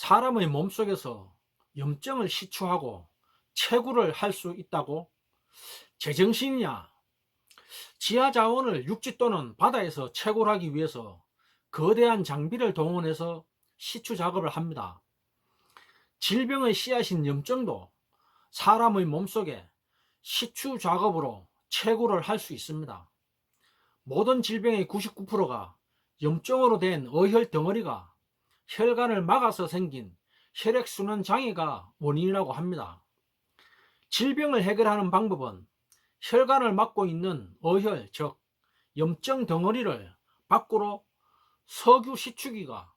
사람의 몸속에서 염증을 시추하고 채굴을 할 수 있다고? 제정신이냐? 지하 자원을 육지 또는 바다에서 채굴하기 위해서 거대한 장비를 동원해서 시추 작업을 합니다. 질병의 씨앗인 염증도 사람의 몸속에 시추 작업으로 채굴을 할 수 있습니다. 모든 질병의 99%가 염증으로 된 어혈 덩어리가 혈관을 막아서 생긴 혈액순환 장애가 원인이라고 합니다. 질병을 해결하는 방법은 혈관을 막고 있는 어혈, 즉 염증 덩어리를 밖으로 석유 시추기가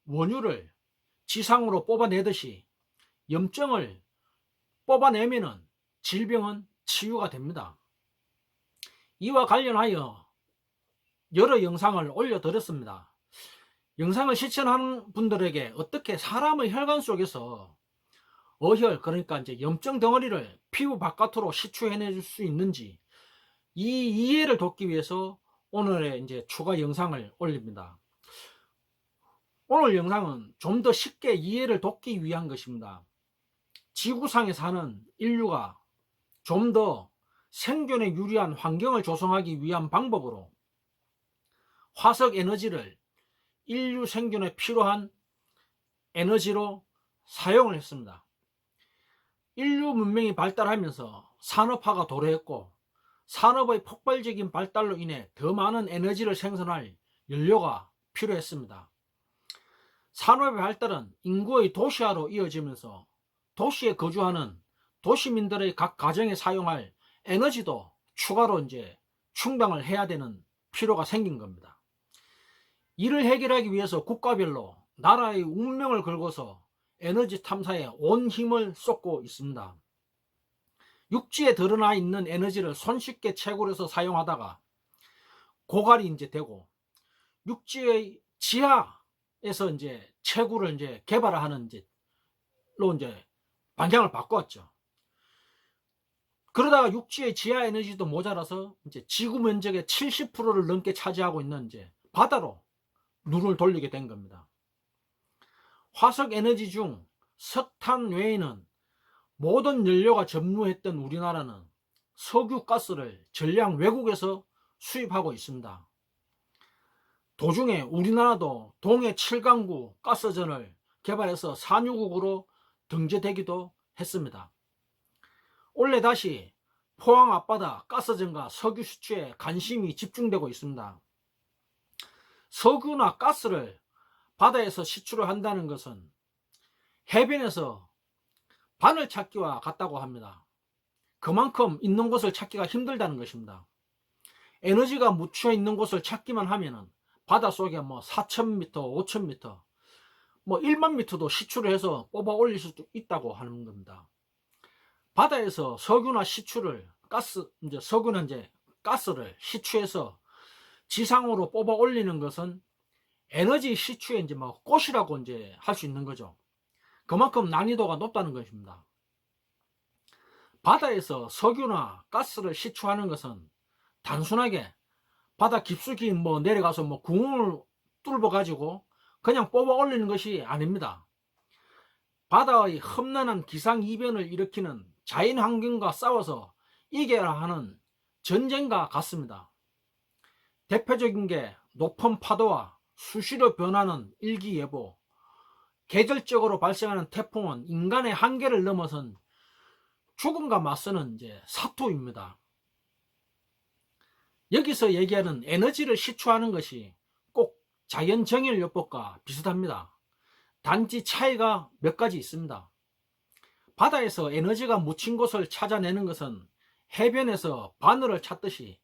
원유를 지상으로 뽑아내듯이 염증을 뽑아내면은 질병은 치유가 됩니다. 이와 관련하여 여러 영상을 올려드렸습니다. 영상을 시청하는 분들에게 어떻게 사람의 혈관 속에서 어혈, 그러니까 이제 염증 덩어리를 피부 바깥으로 시추해낼 수 있는지 이 이해를 돕기 위해서 오늘의 이제 추가 영상을 올립니다. 오늘 영상은 좀 더 쉽게 이해를 돕기 위한 것입니다. 지구상에 사는 인류가 좀 더 생존에 유리한 환경을 조성하기 위한 방법으로 화석 에너지를 인류 생존에 필요한 에너지로 사용을 했습니다. 인류 문명이 발달하면서 산업화가 도래했고 산업의 폭발적인 발달로 인해 더 많은 에너지를 생산할 연료가 필요했습니다. 산업의 발달은 인구의 도시화로 이어지면서 도시에 거주하는 도시민들의 각 가정에 사용할 에너지도 추가로 이제 충당을 해야 되는 필요가 생긴 겁니다. 이를 해결하기 위해서 국가별로 나라의 운명을 걸고서 에너지 탐사에 온 힘을 쏟고 있습니다. 육지에 드러나 있는 에너지를 손쉽게 채굴해서 사용하다가 고갈이 이제 되고 육지의 지하에서 이제 채굴을 이제 개발하는 이제로 이제 방향을 바꿨죠. 그러다가 육지의 지하 에너지도 모자라서 이제 지구 면적의 70%를 넘게 차지하고 있는 이제 바다로 눈을 돌리게 된 겁니다. 화석 에너지 중 석탄 외에는 모든 연료가 전무했던 우리나라는 석유 가스를 전량 외국에서 수입하고 있습니다. 도중에 우리나라도 동해 7강구 가스전을 개발해서 산유국으로 등재되기도 했습니다. 올해 다시 포항 앞바다 가스전과 석유 수출에 관심이 집중되고 있습니다. 석유나 가스를 바다에서 시추를 한다는 것은 해변에서 바늘 찾기와 같다고 합니다. 그만큼 있는 곳을 찾기가 힘들다는 것입니다. 에너지가 묻혀 있는 곳을 찾기만 하면은 바닷속에 뭐 4,000m, 5,000m, 뭐 1만 미터도 시추를 해서 뽑아 올릴 수도 있다고 하는 겁니다. 바다에서 석유나 시추를 석유나 이제 가스를 시추해서 지상으로 뽑아 올리는 것은 에너지 시추의 이제 뭐 꽃이라고 이제 할 수 있는 거죠. 그만큼 난이도가 높다는 것입니다. 바다에서 석유나 가스를 시추하는 것은 단순하게 바다 깊숙이 뭐 내려가서 뭐 구멍을 뚫어 가지고 그냥 뽑아 올리는 것이 아닙니다. 바다의 험난한 기상이변을 일으키는 자연 환경과 싸워서 이겨야 하는 전쟁과 같습니다. 대표적인 게 높은 파도와 수시로 변하는 일기예보, 계절적으로 발생하는 태풍은 인간의 한계를 넘어선 죽음과 맞서는 이제 사투입니다. 여기서 얘기하는 에너지를 시추하는 것이 꼭 자연정열요법과 비슷합니다. 단지 차이가 몇 가지 있습니다. 바다에서 에너지가 묻힌 곳을 찾아내는 것은 해변에서 바늘을 찾듯이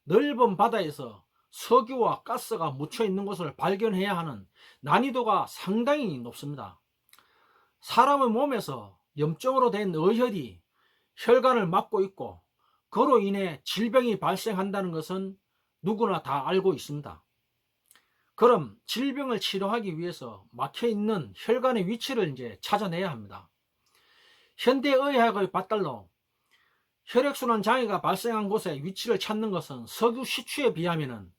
넓은 바다에서 석유와 가스가 묻혀 있는 곳을 발견해야 하는 난이도가 상당히 높습니다. 사람의 몸에서 염증으로 된 어혈이 혈관을 막고 있고 그로 인해 질병이 발생한다는 것은 누구나 다 알고 있습니다. 그럼 질병을 치료하기 위해서 막혀있는 혈관의 위치를 이제 찾아내야 합니다. 현대의학의 발달로 혈액순환 장애가 발생한 곳의 위치를 찾는 것은 석유 시추에 비하면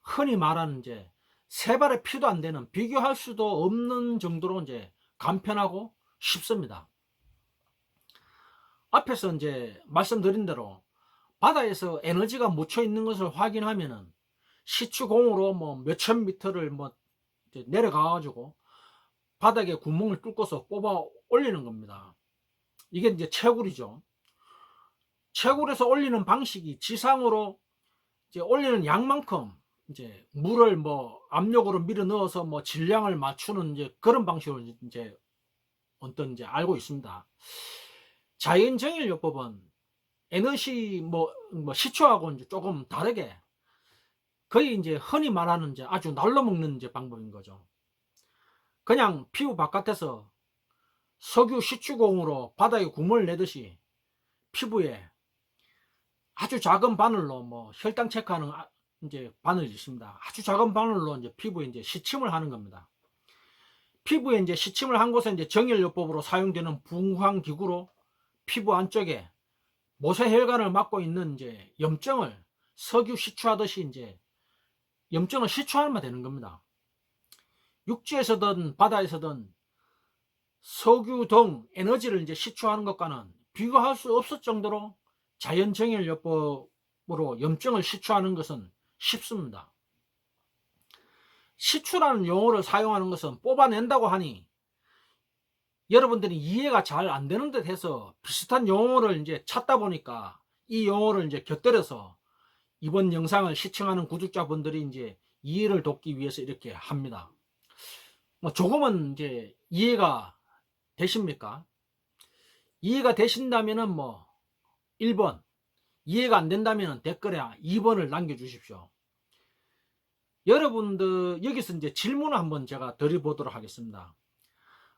흔히 말하는 이제 세 발의 피도 안 되는, 비교할 수도 없는 정도로 이제 간편하고 쉽습니다. 앞에서 이제 말씀드린 대로 바다에서 에너지가 묻혀 있는 것을 확인하면은 시추공으로 뭐 몇천 미터를 뭐 내려가 가지고 바닥에 구멍을 뚫고서 뽑아 올리는 겁니다. 이게 이제 채굴이죠. 채굴에서 올리는 방식이 지상으로 이제 올리는 양만큼 이제 물을 뭐 압력으로 밀어 넣어서 뭐 질량을 맞추는 이제 그런 방식으로 이제 어떤 이제 알고 있습니다. 자연정일요법은 에너지 뭐 시초하고 이제 조금 다르게 거의 이제 흔히 말하는 이제 아주 날로 먹는 이제 방법인 거죠. 그냥 피부 바깥에서 석유 시추공으로 바닥에 구멍을 내듯이 피부에 아주 작은 바늘로 뭐 혈당 체크하는 이제 바늘이 있습니다. 아주 작은 바늘로 이제 피부에 이제 시침을 하는 겁니다. 피부에 이제 시침을 한 곳에 이제 정일요법으로 사용되는 붕황 기구로 피부 안쪽에 모세혈관을 막고 있는 이제 염증을 석유 시추하듯이 이제 염증을 시추하면 되는 겁니다. 육지에서든 바다에서든 석유 등 에너지를 이제 시추하는 것과는 비교할 수 없을 정도로 자연정일요법으로 염증을 시추하는 것은 쉽습니다. 시추라는 용어를 사용하는 것은 뽑아낸다고 하니 여러분들이 이해가 잘 안 되는 듯 해서 비슷한 용어를 이제 찾다 보니까 이 용어를 이제 곁들여서 이번 영상을 시청하는 구독자분들이 이제 이해를 돕기 위해서 이렇게 합니다. 뭐 조금은 이제 이해가 되십니까? 이해가 되신다면은 뭐 1번, 이해가 안 된다면 댓글에 2번을 남겨주십시오. 여러분들 여기서 이제 질문을 한번 제가 드려보도록 하겠습니다.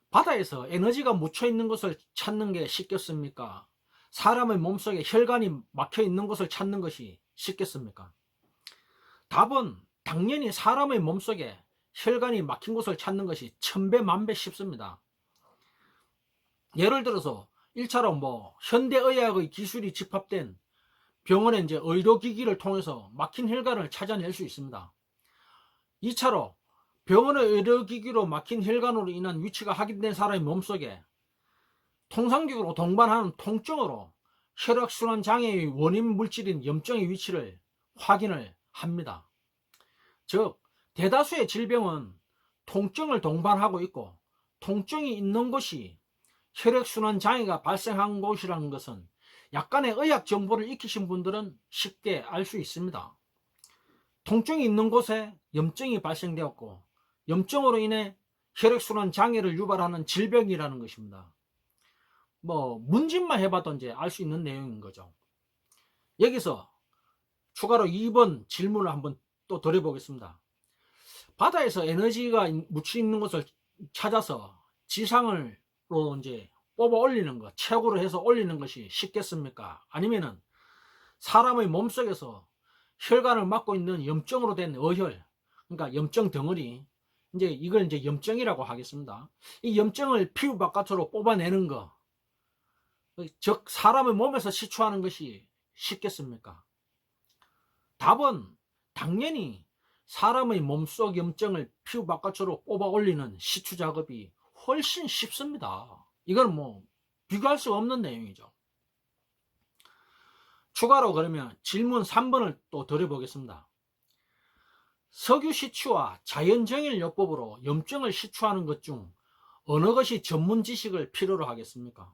바다에서 에너지가 묻혀 있는 것을 찾는 게 쉽겠습니까? 사람의 몸속에 혈관이 막혀 있는 것을 찾는 것이 쉽겠습니까? 답은 당연히 사람의 몸속에 혈관이 막힌 곳을 찾는 것이 천배 만배 쉽습니다. 예를 들어서 1차로 뭐 현대의학의 기술이 집합된 병원에 이제 의료기기를 통해서 막힌 혈관을 찾아낼 수 있습니다. 2차로 병원의 의료기기로 막힌 혈관으로 인한 위치가 확인된 사람의 몸속에 통상적으로 동반하는 통증으로 혈액순환 장애의 원인 물질인 염증의 위치를 확인을 합니다. 즉 대다수의 질병은 통증을 동반하고 있고 통증이 있는 곳이 혈액순환 장애가 발생한 곳이라는 것은 약간의 의학 정보를 익히신 분들은 쉽게 알 수 있습니다. 통증이 있는 곳에 염증이 발생되었고 염증으로 인해 혈액순환 장애를 유발하는 질병이라는 것입니다. 뭐 문진만 해봐도 이제 알 수 있는 내용인 거죠. 여기서 추가로 2번 질문을 한번 또 드려보겠습니다. 바다에서 에너지가 묻혀 있는 것을 찾아서 지상으로 이제 뽑아 올리는 것, 채굴을 해서 올리는 것이 쉽겠습니까? 아니면은 사람의 몸속에서 혈관을 막고 있는 염증으로 된 어혈, 그러니까 염증 덩어리, 이제 이걸 이제 염증이라고 하겠습니다. 이 염증을 피부 바깥으로 뽑아내는 것, 즉 사람의 몸에서 시추하는 것이 쉽겠습니까? 답은 당연히 사람의 몸속 염증을 피부 바깥으로 뽑아 올리는 시추 작업이 훨씬 쉽습니다. 이건 뭐 비교할 수 없는 내용이죠. 추가로 그러면 질문 3번을 또 드려보겠습니다. 석유 시추와 자연정일요법으로 염증을 시추하는 것 중 어느 것이 전문 지식을 필요로 하겠습니까?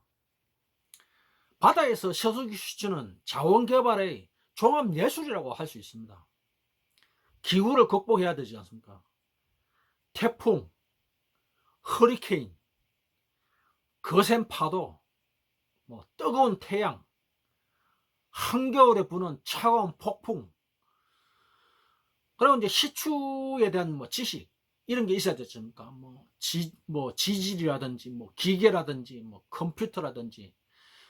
바다에서 석유 시추는 자원개발의 종합예술이라고 할 수 있습니다. 기후를 극복해야 되지 않습니까? 태풍, 허리케인, 거센 파도, 뭐 뜨거운 태양, 한겨울에 부는 차가운 폭풍, 그리고 이제 시추에 대한 뭐 지식 이런 게 있어야 되지 않습니까? 뭐 지질이라든지 뭐 기계라든지 뭐 컴퓨터라든지,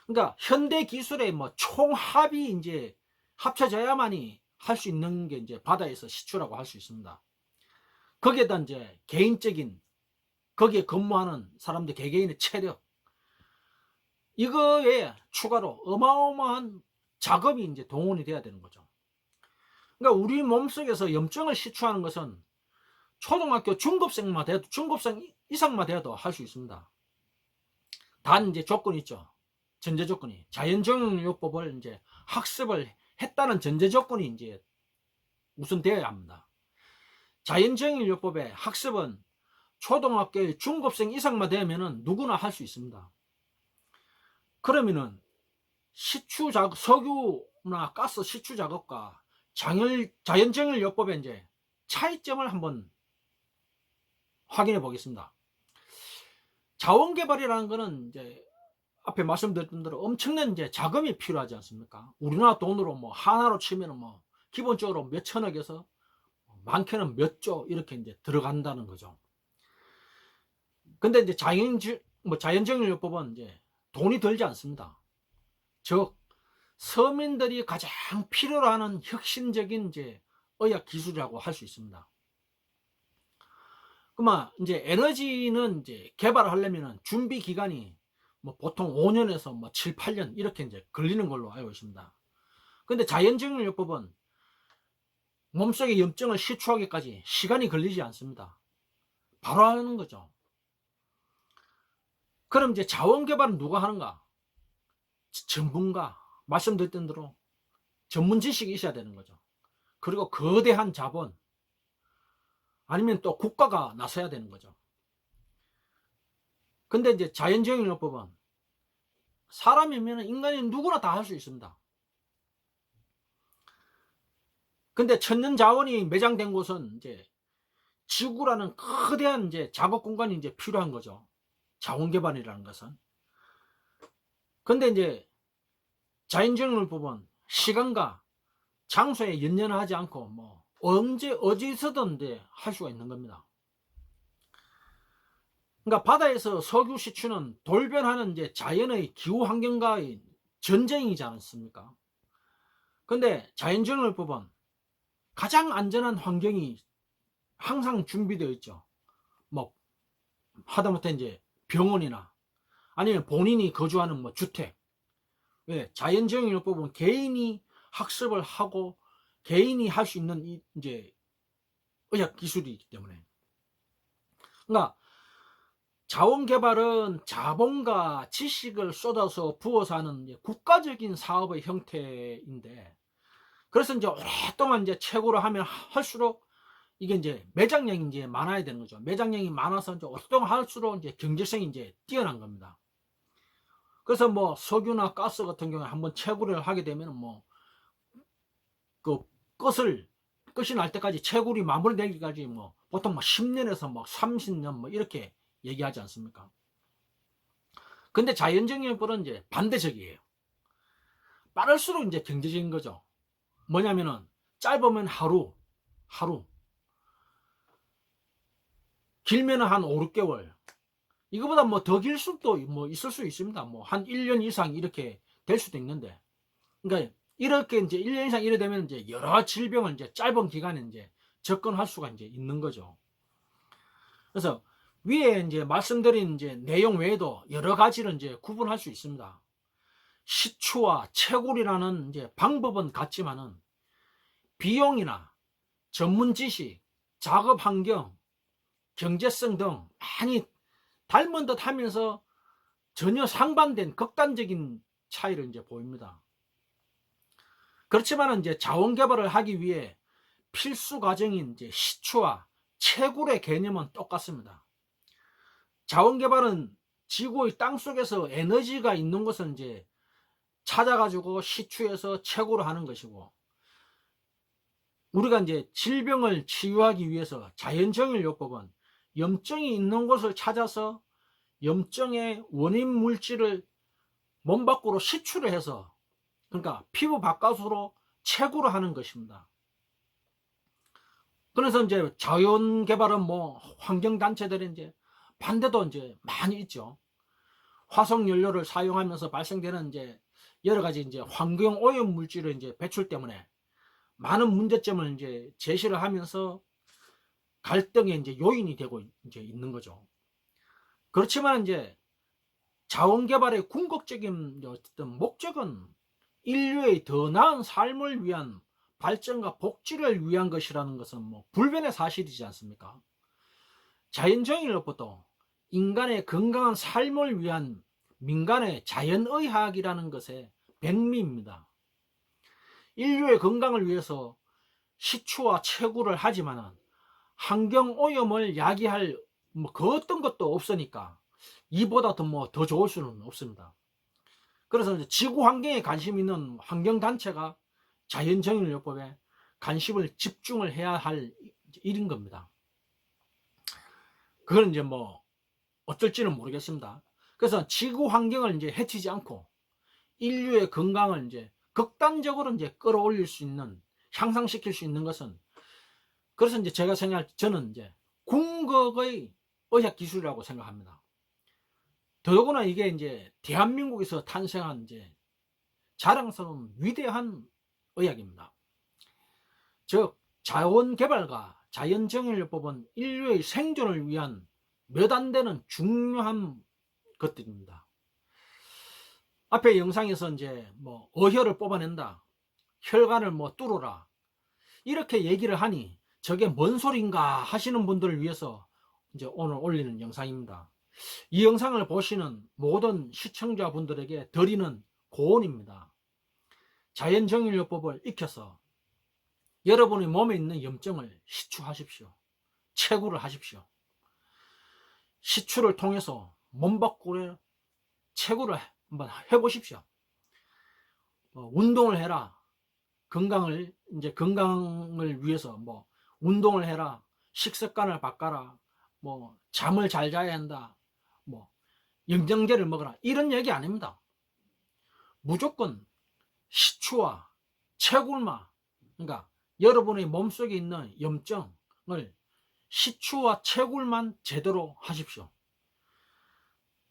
그러니까 현대 기술의 뭐 총합이 이제 합쳐져야만이 할 수 있는 게 이제 바다에서 시추라고 할 수 있습니다. 거기에다 이제 개인적인, 거기에 근무하는 사람들 개개인의 체력, 이거에 추가로 어마어마한 작업이 이제 동원이 돼야 되는 거죠. 그러니까 우리 몸속에서 염증을 시추하는 것은 초등학교 중급생만 돼도, 중급생 이상만 돼도 할 수 있습니다. 단 이제 조건이 있죠. 전제 조건이. 자연정형요법을 이제 학습을 했다는 전제 조건이 이제 우선 되어야 합니다. 자연정형요법의 학습은 초등학교 중급생 이상만 되면은 누구나 할 수 있습니다. 그러면은 시추 작업, 석유나 가스 시추 작업과 자연정형요법의 이제 차이점을 한번 확인해 보겠습니다. 자원개발이라는 거는 이제 앞에 말씀드렸던 대로 엄청난 이제 자금이 필요하지 않습니까? 우리나라 돈으로 뭐 하나로 치면은 뭐 기본적으로 몇 천억에서 많게는 몇 조 이렇게 이제 들어간다는 거죠. 근데 이제 자연정형요법은 이제 돈이 들지 않습니다. 즉 서민들이 가장 필요로 하는 혁신적인 이제 의학 기술이라고 할 수 있습니다. 그러면 이제 에너지는 이제 개발을 하려면 준비 기간이 뭐 보통 5년에서 뭐 7, 8년 이렇게 이제 걸리는 걸로 알고 있습니다. 근데 자연정형요법은 몸속의 염증을 시추하기까지 시간이 걸리지 않습니다. 바로 하는 거죠. 그럼 이제 자원개발은 누가 하는가? 전문가, 말씀드렸던 대로 전문 지식이 있어야 되는 거죠. 그리고 거대한 자본, 아니면 또 국가가 나서야 되는 거죠. 근데 이제 자연정형요법은 사람이면 인간이 누구나 다 할 수 있습니다. 근데 천년 자원이 매장된 곳은 이제 지구라는 거대한 이제 작업 공간이 이제 필요한 거죠. 자원개발이라는 것은. 근데 이제 자연정형요법은 시간과 장소에 연연하지 않고 뭐 언제 어디서든 할 수가 있는 겁니다. 그러니까 바다에서 석유 시추는 돌변하는 이제 자연의 기후 환경과의 전쟁이지 않습니까? 근데 자연정형요법은 가장 안전한 환경이 항상 준비되어 있죠. 뭐 하다못해 이제 병원이나 아니면 본인이 거주하는 뭐 주택. 왜? 자연정형요법은 개인이 학습을 하고 개인이 할 수 있는 이제 의학 기술이기 때문에. 그러니까 자원개발은 자본과 지식을 쏟아서 부어서 하는 국가적인 사업의 형태인데, 그래서 이제 오랫동안 이제 최고로 하면 할수록 이게 이제 매장량이 이제 많아야 되는 거죠. 매장량이 많아서 이제 오랫동안 할수록 이제 경제성이 이제 뛰어난 겁니다. 그래서 뭐 석유나 가스 같은 경우에 한번 채굴을 하게 되면 뭐 그 끝이 날 때까지 채굴이 마무리되기까지 뭐 보통 뭐 10년에서 뭐 30년 뭐 이렇게 얘기하지 않습니까? 근데 자연정형요법은 이제 반대적이에요. 빠를수록 이제 경제적인 거죠. 뭐냐면은 짧으면 하루, 길면은 한 5, 6개월. 이거보다 뭐 더 길 수도 뭐 있을 수 있습니다. 뭐 한 1년 이상 이렇게 될 수도 있는데. 그러니까 이렇게 이제 1년 이상 이래 되면 이제 여러 질병을 이제 짧은 기간에 이제 접근할 수가 이제 있는 거죠. 그래서 위에 이제 말씀드린 이제 내용 외에도 여러 가지를 이제 구분할 수 있습니다. 시추와 채굴이라는 이제 방법은 같지만은 비용이나 전문 지식, 작업 환경, 경제성 등 많이 닮은 듯 하면서 전혀 상반된 극단적인 차이를 이제 보입니다. 그렇지만 이제 자원 개발을 하기 위해 필수 과정인 이제 시추와 채굴의 개념은 똑같습니다. 자원 개발은 지구의 땅 속에서 에너지가 있는 것을 이제 찾아가지고 시추해서 채굴을 하는 것이고, 우리가 이제 질병을 치유하기 위해서 자연정형요법은 염증이 있는 곳을 찾아서 염증의 원인 물질을 몸 밖으로 시추를 해서, 그러니까 피부 바깥으로 채굴을 하는 것입니다. 그래서 이제 자연 개발은 뭐 환경단체들이 이제 반대도 이제 많이 있죠. 화석 연료를 사용하면서 발생되는 이제 여러 가지 이제 환경 오염 물질의 이제 배출 때문에 많은 문제점을 이제 제시를 하면서 갈등의 이제 요인이 되고 이제 있는 거죠. 그렇지만 이제 자원 개발의 궁극적인 어떤 목적은 인류의 더 나은 삶을 위한 발전과 복지를 위한 것이라는 것은 뭐 불변의 사실이지 않습니까? 자연정의로부터 인간의 건강한 삶을 위한 민간의 자연의학이라는 것의 백미입니다. 인류의 건강을 위해서 식초와 채구를 하지만 환경오염을 야기할 그 어떤 것도 없으니까 이보다 더 좋을 수는 없습니다. 그래서 이제 지구 환경에 관심 있는 환경단체가 자연정의요법에 관심을 집중을 해야 할 일인 겁니다. 그건 이제 어떨지는 모르겠습니다. 그래서 지구 환경을 이제 해치지 않고 인류의 건강을 이제 극단적으로 이제 끌어올릴 수 있는, 향상시킬 수 있는 것은, 그래서 이제 제가 저는 이제 궁극의 의학 기술이라고 생각합니다. 더더구나 이게 이제 대한민국에서 탄생한 이제 자랑스러운 위대한 의학입니다. 즉, 자원개발과 자연정의요법은 인류의 생존을 위한 몇 안 되는 중요한 것들입니다. 앞에 영상에서 이제 어혈을 뽑아낸다, 혈관을 뚫어라, 이렇게 얘기를 하니 저게 뭔 소린가 하시는 분들을 위해서 이제 오늘 올리는 영상입니다. 이 영상을 보시는 모든 시청자분들에게 드리는 고언입니다. 자연정의요법을 익혀서 여러분의 몸에 있는 염증을 시추하십시오. 채구를 하십시오. 시추를 통해서 몸 밖으로 채구를 한번 해보십시오. 운동을 해라. 건강을 위해서 운동을 해라. 식습관을 바꿔라. 잠을 잘 자야 한다. 영양제를 먹어라. 이런 얘기 아닙니다. 무조건 시추와 채굴만, 그러니까 여러분의 몸속에 있는 염증을 시추와 채굴만 제대로 하십시오.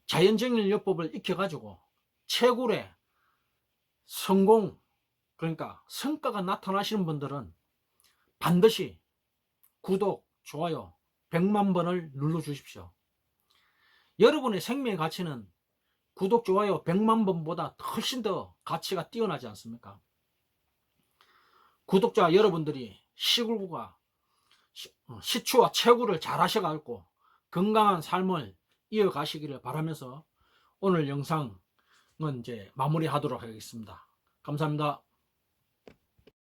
자연정의요법을 익혀가지고 채굴에 성공, 그러니까 성과가 나타나시는 분들은 반드시 구독, 좋아요 100만 번을 눌러주십시오. 여러분의 생명의 가치는 구독, 좋아요 100만 번보다 훨씬 더 가치가 뛰어나지 않습니까? 구독자 여러분들이 시추와 채굴을 잘 하셔가지고 건강한 삶을 이어가시기를 바라면서 오늘 영상은 이제 마무리하도록 하겠습니다. 감사합니다.